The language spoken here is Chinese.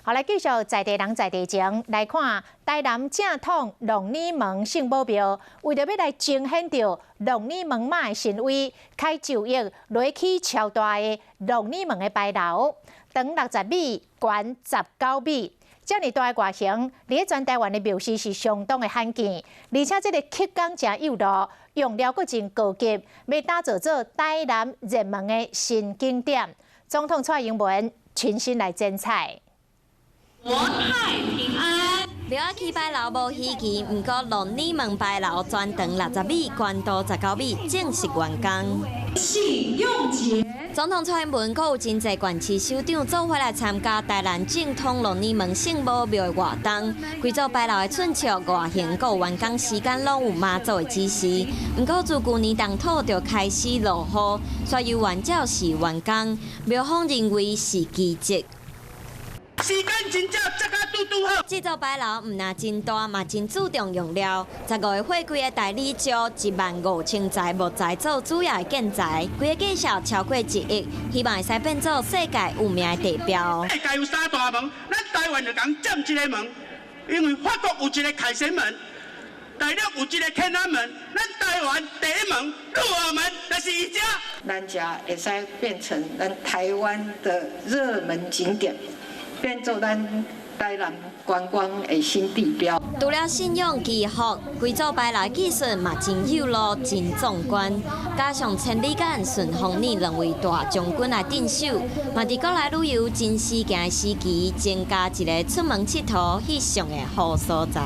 好，来继续在地人在地情来看台南正统龙女门圣母庙，为着要来彰显着龙女门妈的神威，开9亿落起超大的龙女门的牌楼，长60米，悬19米。 这么大的外形，伫全台湾的庙市是相当的罕见，而且这个刻工真有路，用料阁真高级，要打造做台南热门的新景点。总统蔡英文亲身来剪彩。国泰平安。庙仔起牌楼无稀奇，不过龙女门牌楼全长60米，悬度19米，正式完工。信用节。 总统蔡英文阁有真侪县市首长做伙来参加台南正统龙女门圣母庙的活动，规座牌楼的寸尺、外形、阁有完工时间，拢有妈祖的指示。不过自去年冬土就开始落雨，所以原照是完工，庙方认为是奇迹。 时间真正这个拄好。这座牌楼唔但真大，嘛真注重用料。15月会开的大理石15000材木材做主要的建材，规个计销超过1亿，希望会使变做世界有名的地标。世界有3大门，咱台湾就讲占一个门，因为法国有一个凯旋门，大陆有一个天安门，咱台湾第一门鹿耳门就是伊遮。咱家会使变成咱台湾的热门景点。 变做咱台南观光的新地标。除了信用祈福，规座牌楼技术嘛真有路、真壮观，加上千里眼顺风耳2位大将军来镇守，嘛伫国内旅游真时行时期，增加一个出门佚佗翕相的好所在。